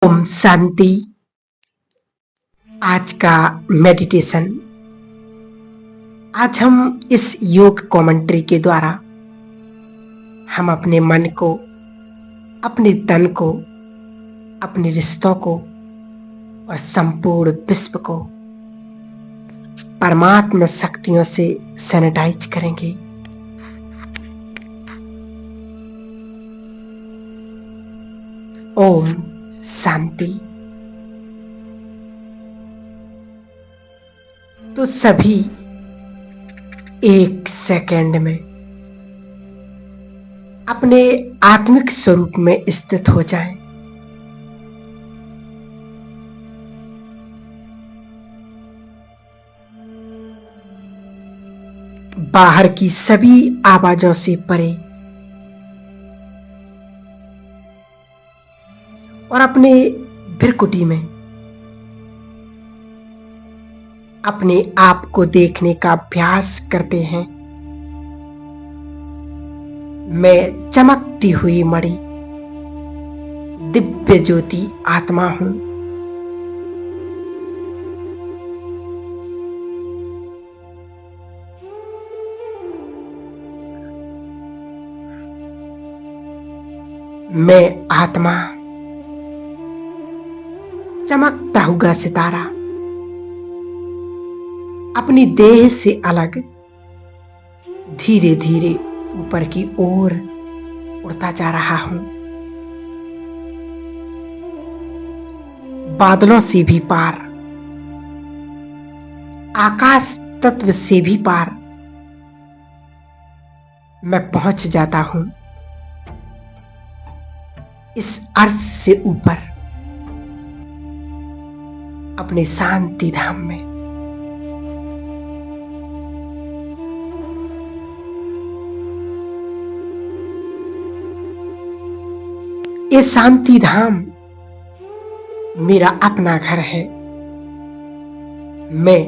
ओम शांति। आज का मेडिटेशन। आज हम इस योग कमेंट्री के द्वारा हम अपने मन को, अपने तन को, अपने रिश्तों को और संपूर्ण विश्व को परमात्मा शक्तियों से सैनिटाइज करेंगे। ओम शांति। तो सभी एक सेकंड में अपने आत्मिक स्वरूप में स्थित हो जाएं। बाहर की सभी आवाजों से परे और अपने भृकुटी में अपने आप को देखने का अभ्यास करते हैं। मैं चमकती हुई मणि दिव्य ज्योति आत्मा हूं। मैं आत्मा चमकता हुआ सितारा अपनी देह से अलग धीरे धीरे ऊपर की ओर उड़ता जा रहा हूं। बादलों से भी पार, आकाश तत्व से भी पार मैं पहुंच जाता हूं। इस अर्श से ऊपर अपने शांति धाम में। ये शांति धाम मेरा अपना घर है। मैं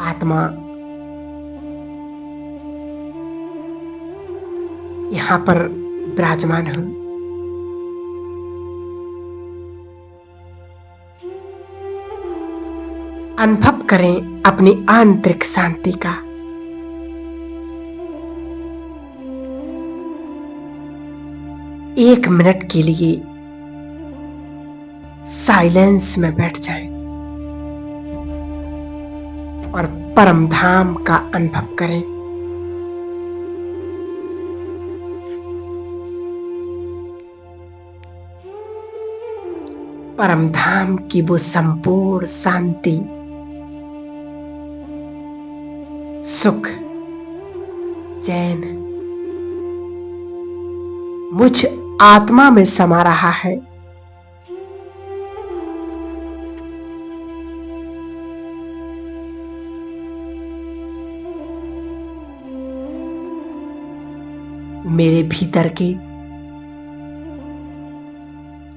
आत्मा यहां पर विराजमान हूं। अनुभव करें अपनी आंतरिक शांति का। एक मिनट के लिए साइलेंस में बैठ जाएं और परम धाम का अनुभव करें। परम धाम की वो संपूर्ण शांति, सुख, चैन मुझ आत्मा में समा रहा है। मेरे भीतर के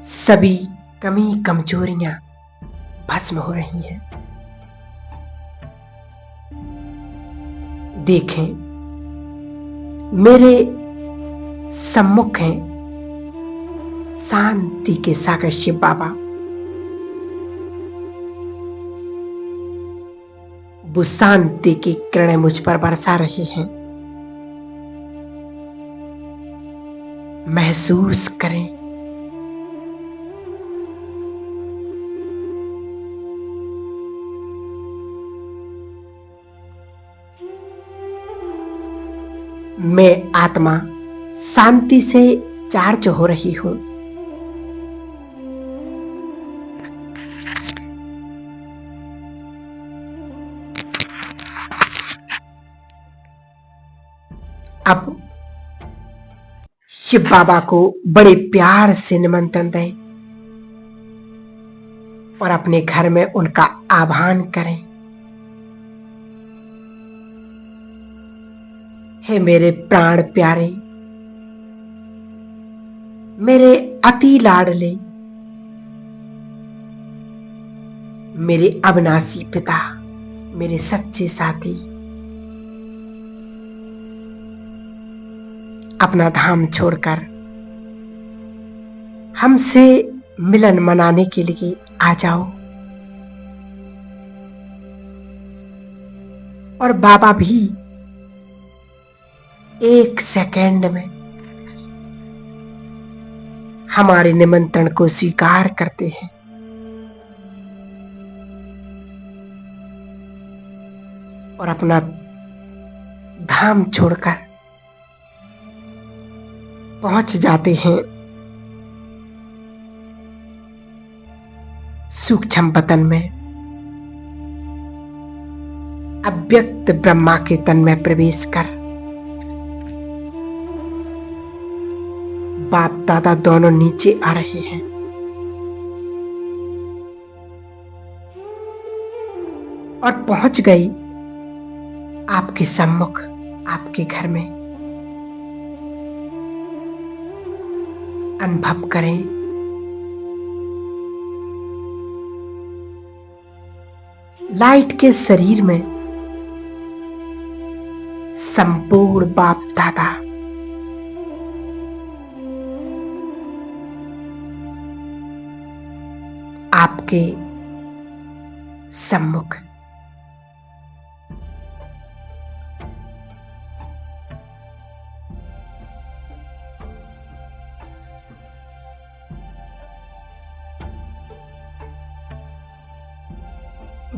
सभी कमी कमजोरियां भस्म हो रही हैं। देखें, मेरे सम्मुख हैं शांति के सागर शिव बाबा। वो शांति की किरणें मुझ पर बरसा रही हैं। महसूस करें। मैं आत्मा शांति से चार्ज हो रही हूं। अब शिव बाबा को बड़े प्यार से निमंत्रण दें और अपने घर में उनका आह्वान करें। हे मेरे प्राण प्यारे, मेरे अति लाडले, मेरे अविनाशी पिता, मेरे सच्चे साथी, अपना धाम छोड़कर हमसे मिलन मनाने के लिए आ जाओ। और बाबा भी 1 सेकंड में हमारे निमंत्रण को स्वीकार करते हैं और अपना धाम छोड़कर पहुंच जाते हैं सूक्ष्म वतन में, अव्यक्त ब्रह्मा के तन में प्रवेश कर बाप दादा दोनों नीचे आ रहे हैं। और पहुंच गई आपके सम्मुख, आपके घर में। अनुभव करें लाइट के शरीर में संपूर्ण बाप दादा आपके सम्मुख।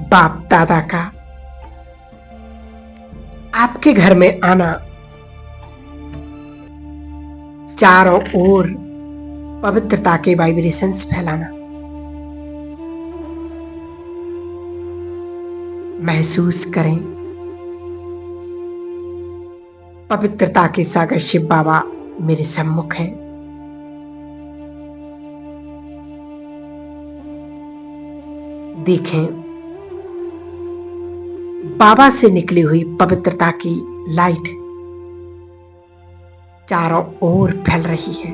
बाप दादा का आपके घर में आना चारों ओर पवित्रता के वाइब्रेशंस फैलाना, महसूस करें पवित्रता के सागर शिव बाबा मेरे सम्मुख हैं। देखें बाबा से निकली हुई पवित्रता की लाइट चारों ओर फैल रही है।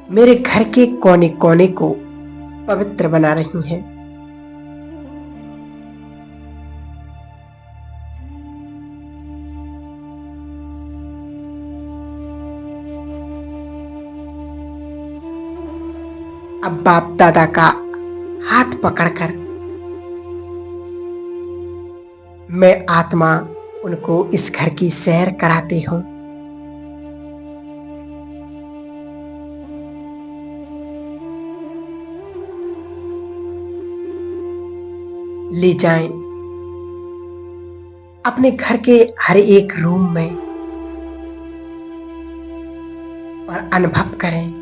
मेरे घर के कोने कोने को पवित्र बना रही हैं। अब बाप दादा का हाथ पकड़कर मैं आत्मा उनको इस घर की सैर कराती हूं। ले जाएं अपने घर के हर एक रूम में और अनुभव करें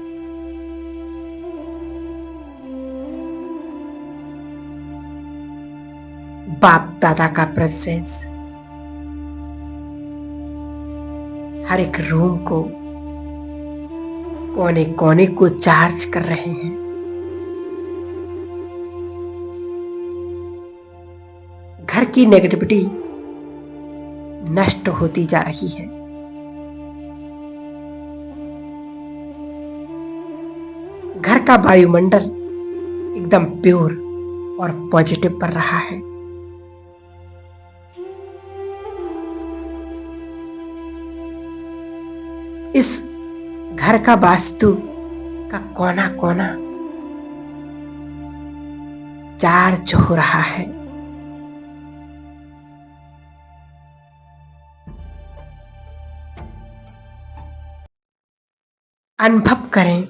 बाप दादा का प्रेजेंस हर एक रूम को, कोने कोने को चार्ज कर रहे हैं। घर की नेगेटिविटी नष्ट होती जा रही है। घर का वायुमंडल एकदम प्योर और पॉजिटिव बन रहा है। इस घर का वास्तु का कोना कोना चार्ज हो रहा है। अनुभव करें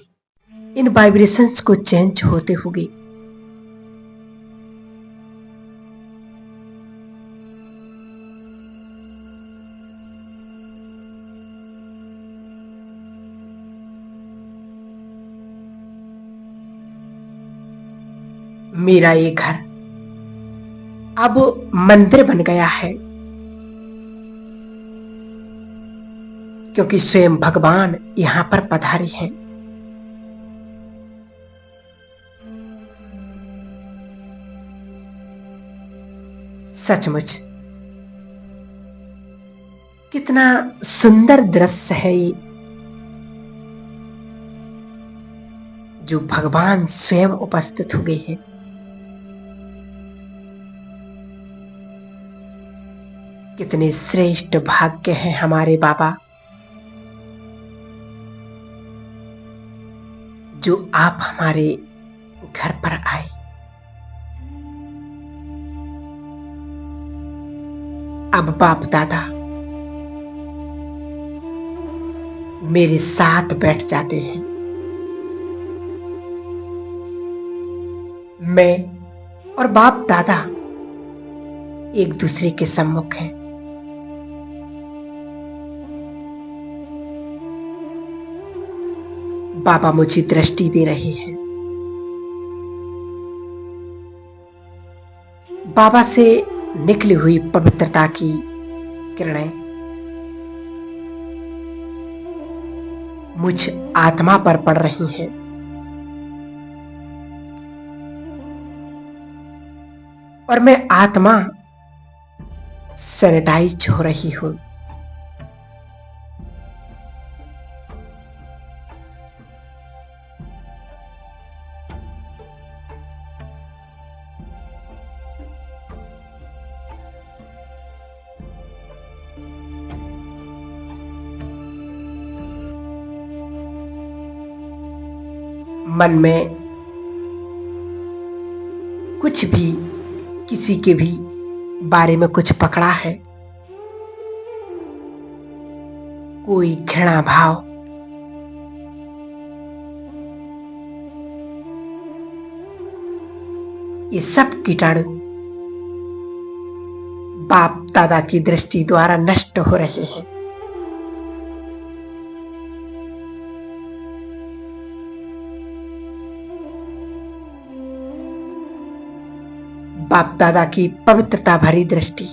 इन वाइब्रेशंस को चेंज होते हुए। मेरा ये घर अब मंदिर बन गया है, क्योंकि स्वयं भगवान यहां पर पधारे हैं। सचमुच कितना सुंदर दृश्य है ये, जो भगवान स्वयं उपस्थित हो गए हैं। कितने श्रेष्ठ भाग्य हैं हमारे बाबा जो आप हमारे घर पर आए। अब बाप दादा मेरे साथ बैठ जाते हैं। मैं और बाप दादा एक दूसरे के सम्मुख हैं। बाबा मुझे दृष्टि दे रहे हैं। बाबा से निकली हुई पवित्रता की किरणें मुझ आत्मा पर पड़ रही हैं। और मैं आत्मा सैनिटाइज हो रही हूं। मन में कुछ भी, किसी के भी बारे में कुछ पकड़ा है, कोई घृणा भाव, ये सब कीटाणु बाप दादा की दृष्टि द्वारा नष्ट हो रहे हैं। बाप दादा की पवित्रता भरी दृष्टि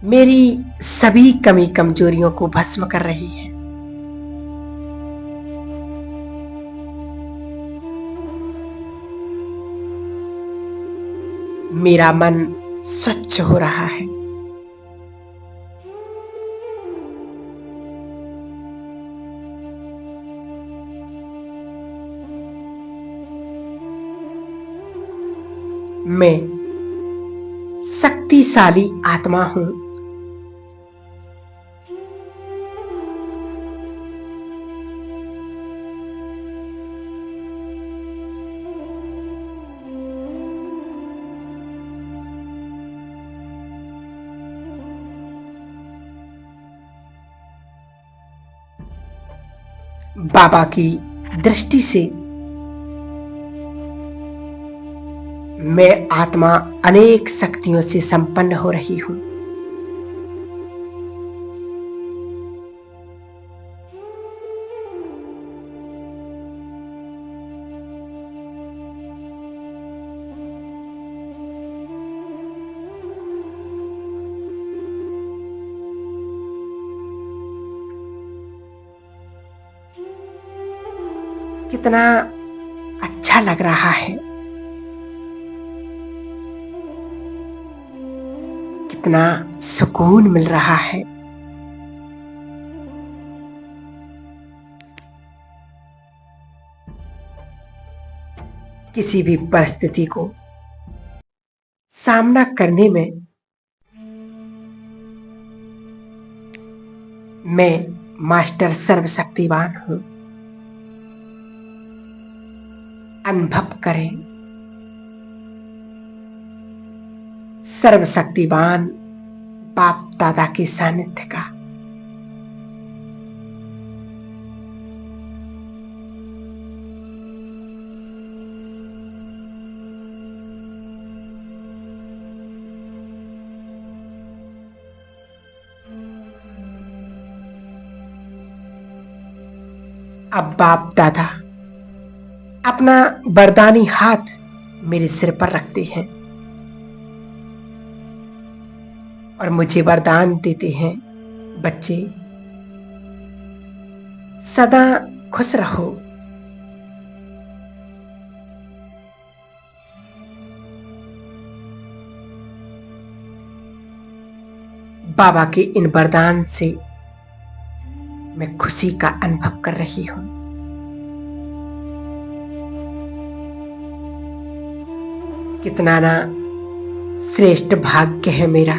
मेरी सभी कमी कमजोरियों को भस्म कर रही है। मेरा मन स्वच्छ हो रहा है। मैं शक्तिशाली आत्मा हूं। बाबा की दृष्टि से मैं आत्मा अनेक शक्तियों से संपन्न हो रही हूं। कितना अच्छा लग रहा है, कितना सुकून मिल रहा है। किसी भी परिस्थिति को सामना करने में मैं मास्टर सर्वशक्तिवान हूं। अनुभव करें सर्वशक्तिवान बाप दादा के सानिध्य का। अब बाप दादा अपना वरदानी हाथ मेरे सिर पर रखते हैं और मुझे वरदान देते हैं, बच्चे सदा खुश रहो। बाबा के इन वरदान से मैं खुशी का अनुभव कर रही हूं। कितना ना श्रेष्ठ भाग्य है मेरा।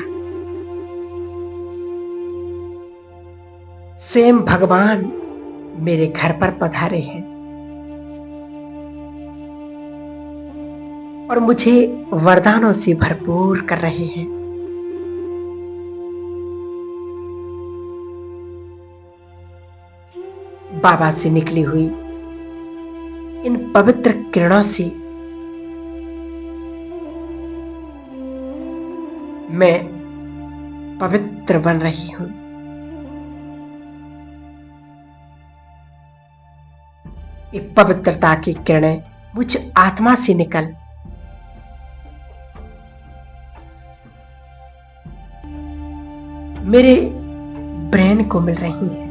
स्वयं भगवान मेरे घर पर पधारे हैं और मुझे वरदानों से भरपूर कर रहे हैं। बाबा से निकली हुई इन पवित्र किरणों से मैं पवित्र बन रही हूं। ये पवित्रता की किरणें मुझ आत्मा से निकल मेरे ब्रेन को मिल रही है।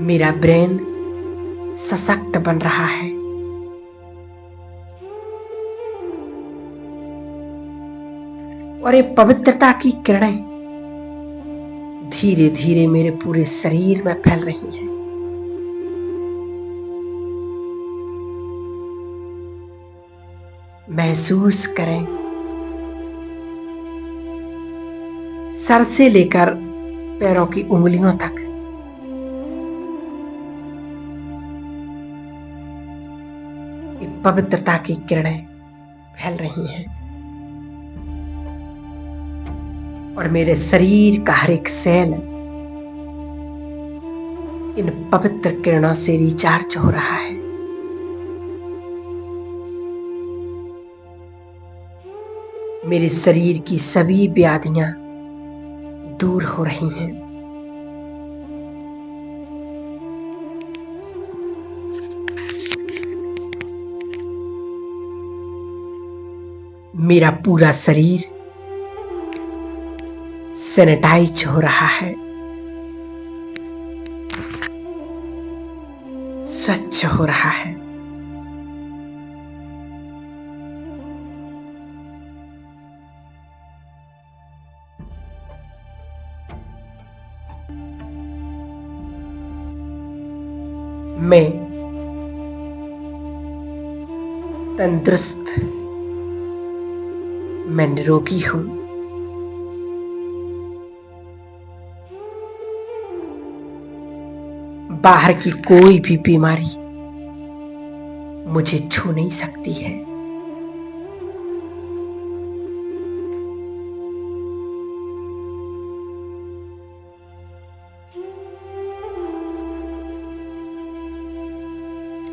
मेरा ब्रेन सशक्त बन रहा है। और ये पवित्रता की किरणें धीरे धीरे मेरे पूरे शरीर में फैल रही हैं। महसूस करें, सर से लेकर पैरों की उंगलियों तक ये पवित्रता की किरणें फैल रही हैं और मेरे शरीर का हर एक सेल इन पवित्र किरणों से रिचार्ज हो रहा है। मेरे शरीर की सभी व्याधियां दूर हो रही हैं। मेरा पूरा शरीर सैनिटाइज हो रहा है, स्वच्छ हो रहा है। मैं तंदुरुस्त, मैं निरोगी हूं। बाहर की कोई भी बीमारी मुझे छू नहीं सकती है।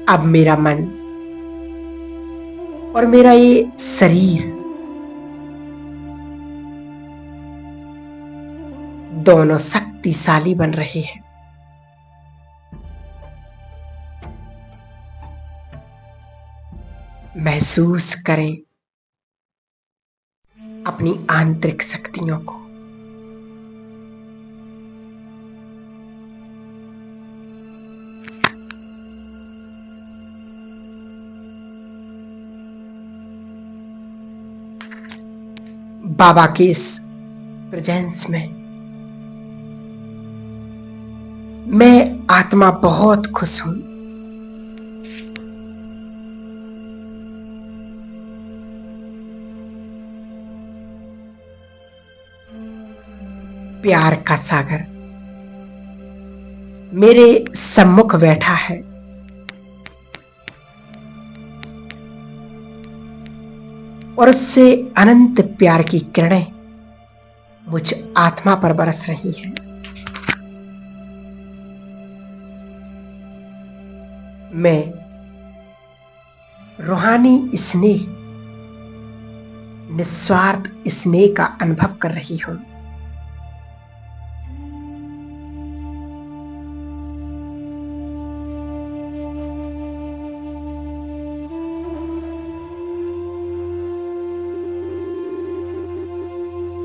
अब मेरा मन और मेरा ये शरीर दोनों शक्तिशाली बन रहे हैं। महसूस करें अपनी आंतरिक शक्तियों को। बाबा के इस प्रेजेंस में मैं आत्मा बहुत खुश हूं। प्यार का सागर मेरे सम्मुख बैठा है। और उससे अनंत प्यार की किरणें मुझ आत्मा पर बरस रही हैं। मैं रूहानी स्नेह, निस्वार्थ स्नेह का अनुभव कर रही हूं।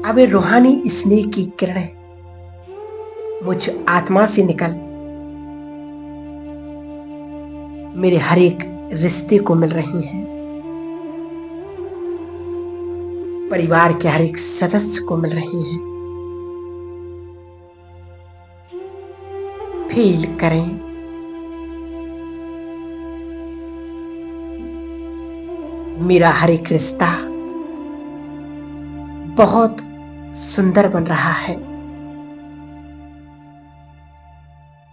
अब ये रूहानी स्नेह की किरणें मुझ आत्मा से निकल मेरे हर एक रिश्ते को मिल रही हैं। परिवार के हर एक सदस्य को मिल रही हैं। फील करें मेरा हर एक रिश्ता बहुत सुंदर बन रहा है,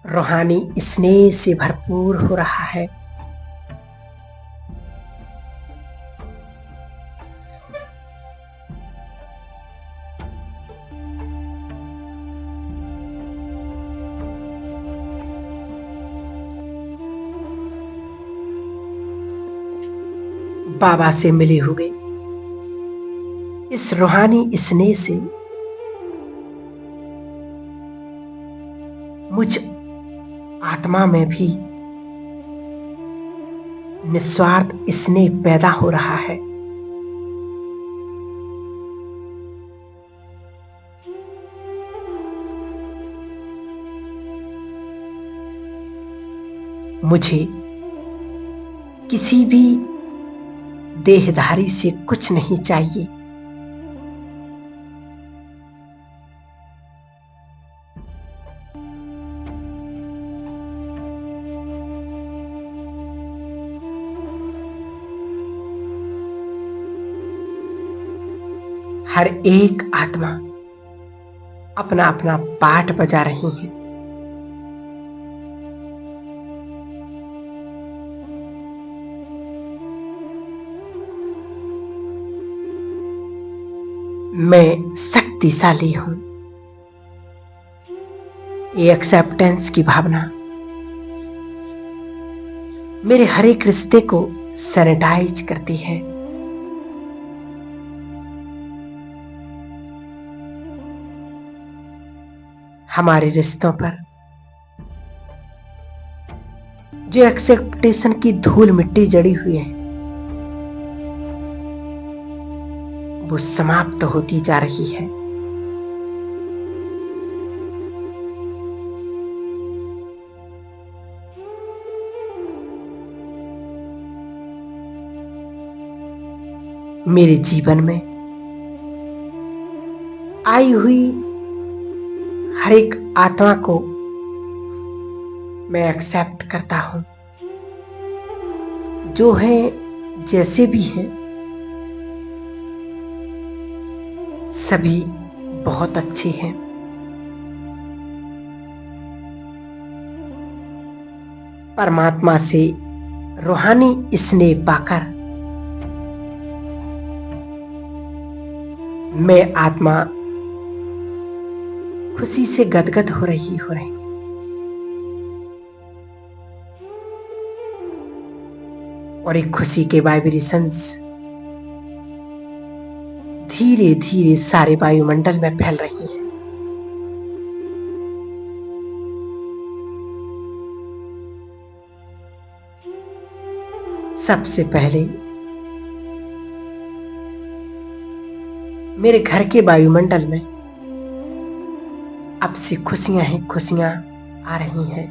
रूहानी स्नेह से भरपूर हो रहा है। बाबा से मिले हुए इस रूहानी स्नेह से मुझ आत्मा में भी निस्वार्थ स्नेह पैदा हो रहा है। मुझे किसी भी देहधारी से कुछ नहीं चाहिए। हर एक आत्मा अपना अपना पाठ बजा रही है। मैं शक्तिशाली हूं। ये एक्सेप्टेंस की भावना मेरे हर एक रिश्ते को सैनिटाइज करती है। हमारे रिश्तों पर जो एक्सेप्टेशन की धूल मिट्टी जड़ी हुई है वो समाप्त होती जा रही है। मेरे जीवन में आई हुई हर एक आत्मा को मैं एक्सेप्ट करता हूं, जो है जैसे भी है सभी बहुत अच्छे हैं। परमात्मा से रूहानी स्नेह पाकर मैं आत्मा खुशी से गदगद हो रही। और एक खुशी के वाइब्रेशंस धीरे धीरे सारे वायुमंडल में फैल रही हैं। सबसे पहले मेरे घर के वायुमंडल में अब से खुशियां ही खुशियां आ रही हैं।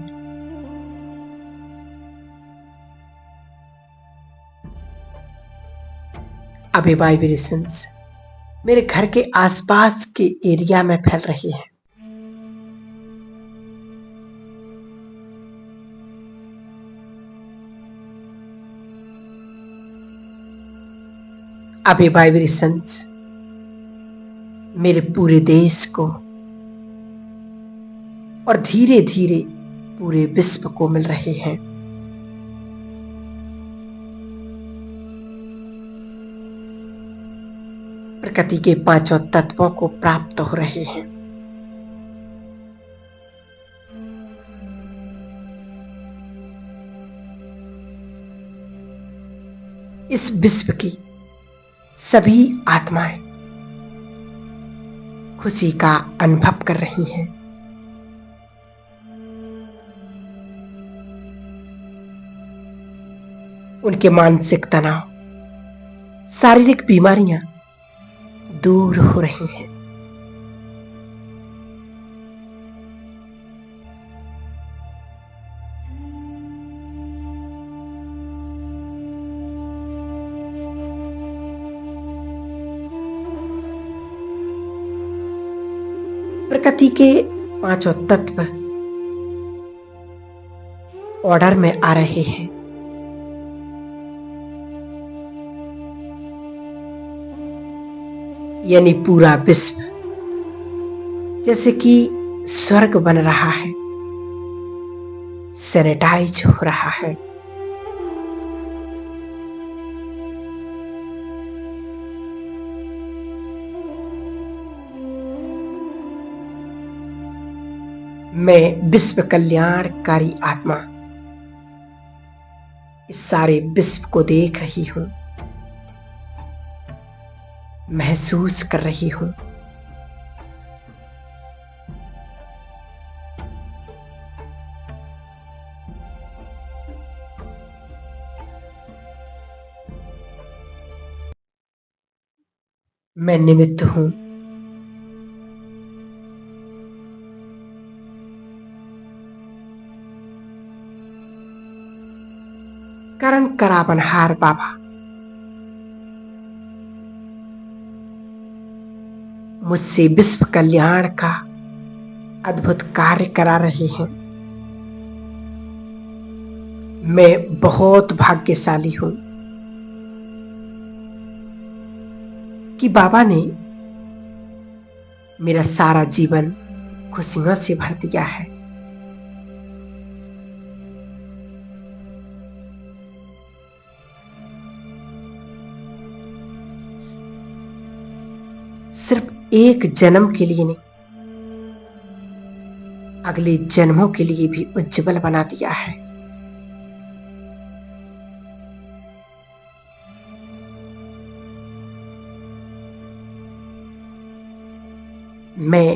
अब ये वाइब्रेशंस मेरे घर के आसपास के एरिया में फैल रही है। अब ये वाइब्रेशंस मेरे पूरे देश को और धीरे धीरे पूरे विश्व को मिल रहे हैं। प्रकृति के पांचों तत्वों को प्राप्त हो रहे हैं। इस विश्व की सभी आत्माएं खुशी का अनुभव कर रही हैं। उनके मानसिक तनाव, शारीरिक बीमारियां दूर हो रही हैं। प्रकृति के पांचों तत्व ऑर्डर में आ रहे हैं। यानी पूरा विश्व जैसे कि स्वर्ग बन रहा है, सैनिटाइज हो रहा है। मैं विश्व कल्याणकारी आत्मा इस सारे विश्व को देख रही हूं, महसूस कर रही हूं। मैं निमित्त हूं। कारण करावनहार बाबा मुझसे विश्व कल्याण का अद्भुत कार्य करा रहे हैं। मैं बहुत भाग्यशाली हूं कि बाबा ने मेरा सारा जीवन खुशियों से भर दिया है। सिर्फ एक जन्म के लिए नहीं, अगले जन्मों के लिए भी उज्जवल बना दिया है। मैं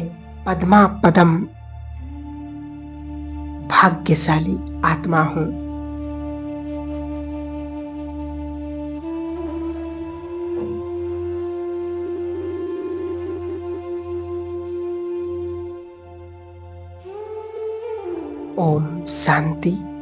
पद्मा पदम भाग्यशाली आत्मा हूं। ओम शांति।